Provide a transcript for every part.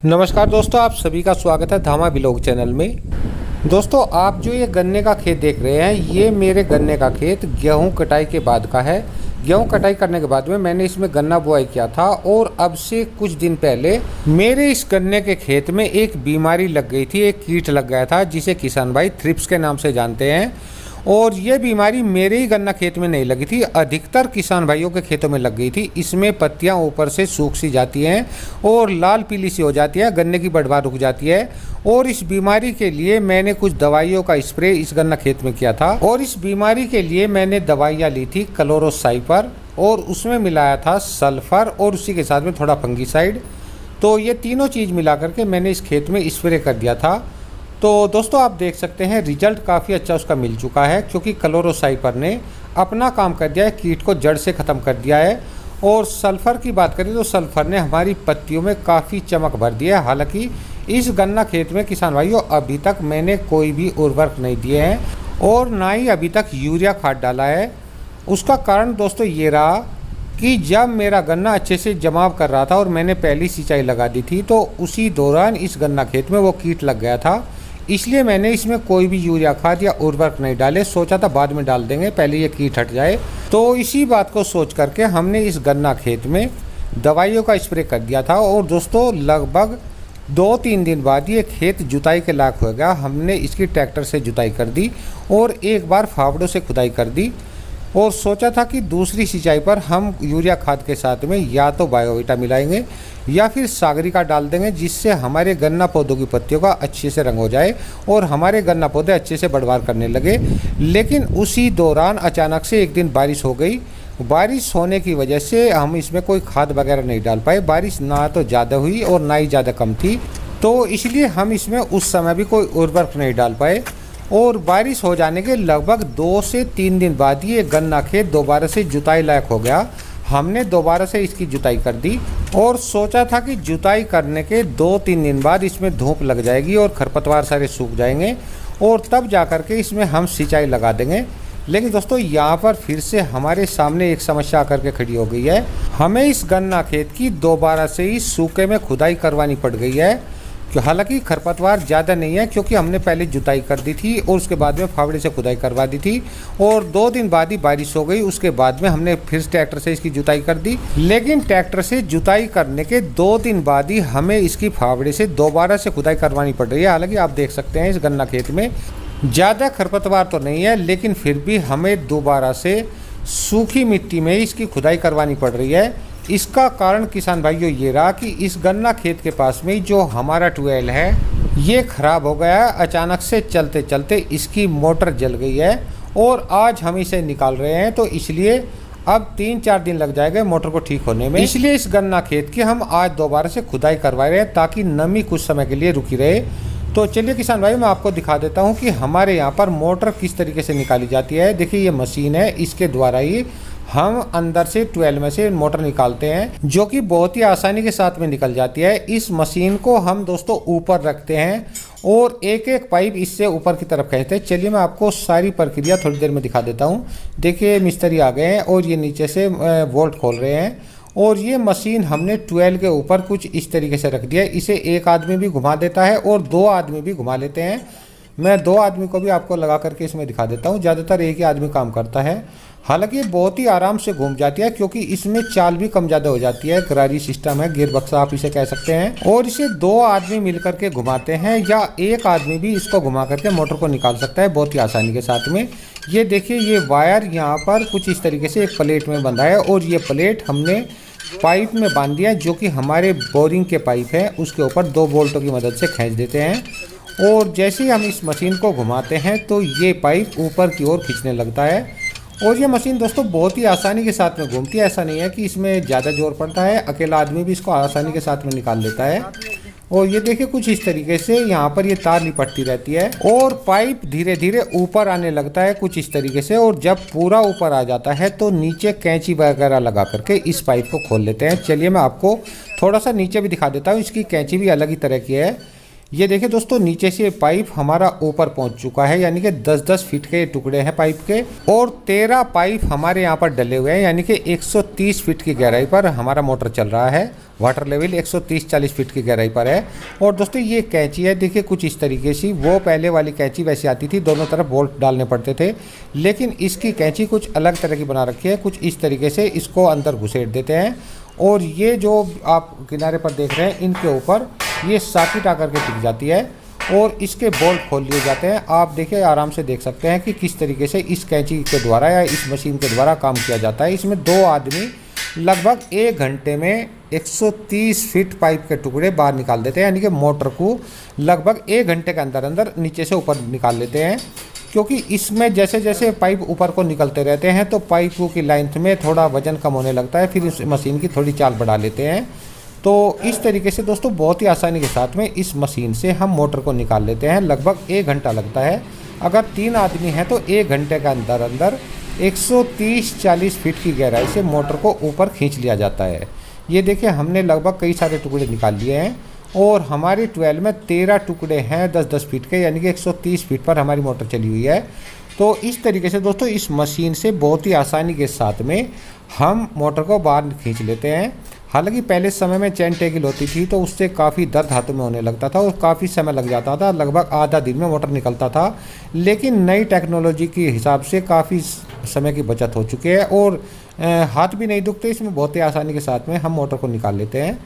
नमस्कार दोस्तों, आप सभी का स्वागत है धामा ब्लॉग चैनल में। दोस्तों, आप जो ये गन्ने का खेत देख रहे हैं, ये मेरे गन्ने का खेत गेहूं कटाई के बाद का है। गेहूं कटाई करने के बाद में मैंने इसमें गन्ना बुआई किया था और अब से कुछ दिन पहले मेरे इस गन्ने के खेत में एक बीमारी लग गई थी, एक कीट लग गया था जिसे किसान भाई थ्रिप्स के नाम से जानते हैं। और ये बीमारी मेरे ही गन्ना खेत में नहीं लगी थी, अधिकतर किसान भाइयों के खेतों में लग गई थी। इसमें पत्तियां ऊपर से सूख सी जाती हैं और लाल पीली सी हो जाती है, गन्ने की बढ़वार रुक जाती है। और इस बीमारी के लिए मैंने कुछ दवाइयों का स्प्रे इस गन्ना खेत में किया था और इस बीमारी के लिए मैंने दवाइयाँ ली थी क्लोरोसाइपर और उसमें मिलाया था सल्फर और उसी के साथ में थोड़ा फंगीसाइड। तो ये तीनों चीज़ मिला करके मैंने इस खेत में स्प्रे कर दिया था। तो दोस्तों, आप देख सकते हैं रिजल्ट काफ़ी अच्छा उसका मिल चुका है, क्योंकि क्लोरोसाइपर ने अपना काम कर दिया है, कीट को जड़ से ख़त्म कर दिया है। और सल्फ़र की बात करें तो सल्फ़र ने हमारी पत्तियों में काफ़ी चमक भर दी है। हालांकि इस गन्ना खेत में किसान भाइयों अभी तक मैंने कोई भी उर्वरक नहीं दिए हैं और ना ही अभी तक यूरिया खाद डाला है। उसका कारण दोस्तों ये रहा कि जब मेरा गन्ना अच्छे से जमाव कर रहा था और मैंने पहली सिंचाई लगा दी थी, तो उसी दौरान इस गन्ना खेत में वो कीट लग गया था। इसलिए मैंने इसमें कोई भी यूरिया खाद या उर्वरक नहीं डाले, सोचा था बाद में डाल देंगे, पहले ये कीट हट जाए। तो इसी बात को सोच करके हमने इस गन्ना खेत में दवाइयों का स्प्रे कर दिया था। और दोस्तों, लगभग 2-3 दिन बाद ये खेत जुताई के लायक हो गया। हमने इसकी ट्रैक्टर से जुताई कर दी और एक बार फावड़ों से खुदाई कर दी और सोचा था कि दूसरी सिंचाई पर हम यूरिया खाद के साथ में या तो बायोवीटा मिलाएंगे या फिर सागरिका डाल देंगे, जिससे हमारे गन्ना पौधों की पत्तियों का अच्छे से रंग हो जाए और हमारे गन्ना पौधे अच्छे से बढ़वार करने लगे। लेकिन उसी दौरान अचानक से एक दिन बारिश हो गई। बारिश होने की वजह से हम इसमें कोई खाद वगैरह नहीं डाल पाए। बारिश ना तो ज़्यादा हुई और ना ही ज़्यादा कम थी, तो इसलिए हम इसमें उस समय भी कोई उर्वरक नहीं डाल पाए। और बारिश हो जाने के लगभग 2 से 3 दिन बाद ये गन्ना खेत दोबारा से जुताई लायक हो गया। हमने दोबारा से इसकी जुताई कर दी और सोचा था कि जुताई करने के 2-3 दिन बाद इसमें धूप लग जाएगी और खरपतवार सारे सूख जाएंगे और तब जा कर के इसमें हम सिंचाई लगा देंगे। लेकिन दोस्तों, यहाँ पर फिर से हमारे सामने एक समस्या आकर के खड़ी हो गई है। हमें इस गन्ना खेत की दोबारा से ही सूखे में खुदाई करवानी पड़ गई है। हालांकि खरपतवार ज़्यादा नहीं है, क्योंकि हमने पहले जुताई कर दी थी और उसके बाद में फावड़े से खुदाई करवा दी थी और 2 दिन बाद ही बारिश हो गई। उसके बाद में हमने फिर ट्रैक्टर से इसकी जुताई कर दी। लेकिन ट्रैक्टर से जुताई करने के 2 दिन बाद ही हमें इसकी फावड़े से दोबारा से खुदाई करवानी पड़ रही है। हालांकि आप देख सकते हैं इस गन्ना खेत में ज़्यादा खरपतवार तो नहीं है, लेकिन फिर भी हमें दोबारा से सूखी मिट्टी में इसकी खुदाई करवानी पड़ रही है। इसका कारण किसान भाइयों ये रहा कि इस गन्ना खेत के पास में जो हमारा ट्यूबवेल है ये ख़राब हो गया है। अचानक से चलते चलते इसकी मोटर जल गई है और आज हम इसे निकाल रहे हैं, तो इसलिए अब 3-4 दिन लग जाएंगे मोटर को ठीक होने में। इसलिए इस गन्ना खेत की हम आज दोबारा से खुदाई करवा रहे हैं ताकि नमी कुछ समय के लिए रुकी रहे। तो चलिए किसान भाई, मैं आपको दिखा देता हूँ कि हमारे यहाँ पर मोटर किस तरीके से निकाली जाती है। देखिए, ये मशीन है, इसके द्वारा ही हम अंदर से ट्यूबवेल में से मोटर निकालते हैं, जो कि बहुत ही आसानी के साथ में निकल जाती है। इस मशीन को हम दोस्तों ऊपर रखते हैं और एक एक पाइप इससे ऊपर की तरफ खींचते हैं। चलिए मैं आपको सारी प्रक्रिया थोड़ी देर में दिखा देता हूँ। देखिए, मिस्त्री आ गए हैं और ये नीचे से बोल्ट खोल रहे हैं और ये मशीन हमने ट्यूबवेल के ऊपर कुछ इस तरीके से रख दिया है। इसे एक आदमी भी घुमा देता है और 2 आदमी भी घुमा लेते हैं। मैं 2 आदमी को भी आपको लगा करके इसमें दिखा देता हूँ। ज़्यादातर एक ही आदमी काम करता है। हालांकि ये बहुत ही आराम से घूम जाती है, क्योंकि इसमें चाल भी कम ज़्यादा हो जाती है। गरारी सिस्टम है, गियर बक्सा आप इसे कह सकते हैं। और इसे 2 आदमी मिल करके घुमाते हैं या एक आदमी भी इसको घुमा करके मोटर को निकाल सकता है बहुत ही आसानी के साथ में। ये देखिए, ये वायर यहाँ पर कुछ इस तरीके से एक प्लेट में बंधा है और ये प्लेट हमने पाइप में बांध दिया, जो कि हमारे बोरिंग के पाइप है उसके ऊपर 2 बोल्टों की मदद से खींच देते हैं। और जैसे ही हम इस मशीन को घुमाते हैं तो ये पाइप ऊपर की ओर खींचने लगता है और ये मशीन दोस्तों बहुत ही आसानी के साथ में घूमती है। ऐसा नहीं है कि इसमें ज़्यादा जोर पड़ता है, अकेला आदमी भी इसको आसानी के साथ में निकाल लेता है। और ये देखिए, कुछ इस तरीके से यहाँ पर ये तार लिपटती रहती है और पाइप धीरे धीरे ऊपर आने लगता है कुछ इस तरीके से। और जब पूरा ऊपर आ जाता है तो नीचे कैंची वगैरह लगा करके इस पाइप को खोल लेते हैं। चलिए मैं आपको थोड़ा सा नीचे भी दिखा देता हूँ। इसकी कैंची भी अलग ही तरह की है। ये देखिए दोस्तों, नीचे से पाइप हमारा ऊपर पहुंच चुका है, यानी कि 10-10 फीट के टुकड़े हैं पाइप के और 13 पाइप हमारे यहाँ पर डले हुए हैं, यानी कि 130 फीट की गहराई पर हमारा मोटर चल रहा है। वाटर लेवल 130-40 फीट की गहराई पर है। और दोस्तों ये कैंची है, देखिए कुछ इस तरीके से, वो पहले वाली कैंची वैसी आती थी, दोनों तरफ बोल्ट डालने पड़ते थे, लेकिन इसकी कैंची कुछ अलग तरह की बना रखी है। कुछ इस तरीके से इसको अंदर घुसेड़ देते हैं और ये जो आप किनारे पर देख रहे हैं इनके ऊपर ये साकिट आकर के टिक जाती है और इसके बोल्ट खोल लिए जाते हैं। आप देखिए आराम से देख सकते हैं कि किस तरीके से इस कैंची के द्वारा या इस मशीन के द्वारा काम किया जाता है। इसमें 2 आदमी लगभग 1 घंटे में 130 फीट पाइप के टुकड़े बाहर निकाल देते हैं, यानी कि मोटर को लगभग 1 घंटे के अंदर अंदर नीचे से ऊपर निकाल लेते हैं। क्योंकि इसमें जैसे जैसे पाइप ऊपर को निकलते रहते हैं तो पाइपों की लेंथ में थोड़ा वजन कम होने लगता है, फिर इस मशीन की थोड़ी चाल बढ़ा लेते हैं। तो इस तरीके से दोस्तों बहुत ही आसानी के साथ में इस मशीन से हम मोटर को निकाल लेते हैं। लगभग 1 घंटा लगता है। अगर 3 आदमी हैं तो 1 घंटे के अंदर अंदर 130-40 फीट की गहराई से मोटर को ऊपर खींच लिया जाता है। ये देखिए हमने लगभग कई सारे टुकड़े निकाल लिए हैं और हमारी ट्वेल में 13 टुकड़े हैं 10-10 फीट के, यानी कि 130 फीट पर हमारी मोटर चली हुई है। तो इस तरीके से दोस्तों इस मशीन से बहुत ही आसानी के साथ में हम मोटर को बाहर खींच लेते हैं। हालांकि पहले समय में चैन टेगिल होती थी तो उससे काफ़ी दर्द हाथों में होने लगता था और काफ़ी समय लग जाता था, लगभग आधा दिन में मोटर निकलता था। लेकिन नई टेक्नोलॉजी के हिसाब से काफ़ी समय की बचत हो चुकी है और हाथ भी नहीं दुखते, इसमें बहुत ही आसानी के साथ में हम मोटर को निकाल लेते हैं।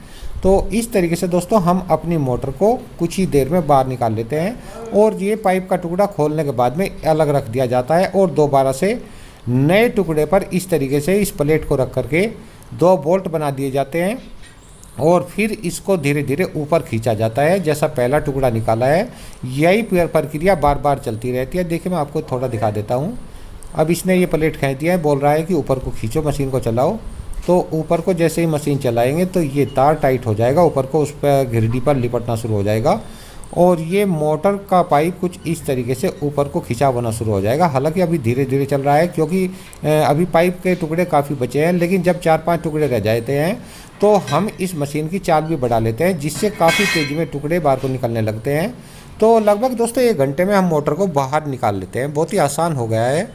तो इस तरीके से दोस्तों हम अपनी मोटर को कुछ ही देर में बाहर निकाल लेते हैं और ये पाइप का टुकड़ा खोलने के बाद में अलग रख दिया जाता है और दोबारा से नए टुकड़े पर इस तरीके से इस प्लेट को रख करके 2 बोल्ट बना दिए जाते हैं और फिर इसको धीरे धीरे ऊपर खींचा जाता है। जैसा पहला टुकड़ा निकाला है यही प्रक्रिया बार बार चलती रहती है। देखिए मैं आपको थोड़ा दिखा देता हूँ। अब इसने ये प्लेट खींच दिया है, बोल रहा है कि ऊपर को खींचो, मशीन को चलाओ। तो ऊपर को जैसे ही मशीन चलाएंगे तो ये तार टाइट हो जाएगा, ऊपर को उस पर घिरडी पर लिपटना शुरू हो जाएगा और ये मोटर का पाइप कुछ इस तरीके से ऊपर को खिंचाव होना शुरू हो जाएगा। हालांकि अभी धीरे धीरे चल रहा है क्योंकि अभी पाइप के टुकड़े काफ़ी बचे हैं, लेकिन जब 4-5 टुकड़े रह जाते हैं तो हम इस मशीन की चाल भी बढ़ा लेते हैं, जिससे काफ़ी तेज़ी में टुकड़े बाहर को निकलने लगते हैं। तो लगभग दोस्तों 1 घंटे में हम मोटर को बाहर निकाल लेते हैं। बहुत ही आसान हो गया है।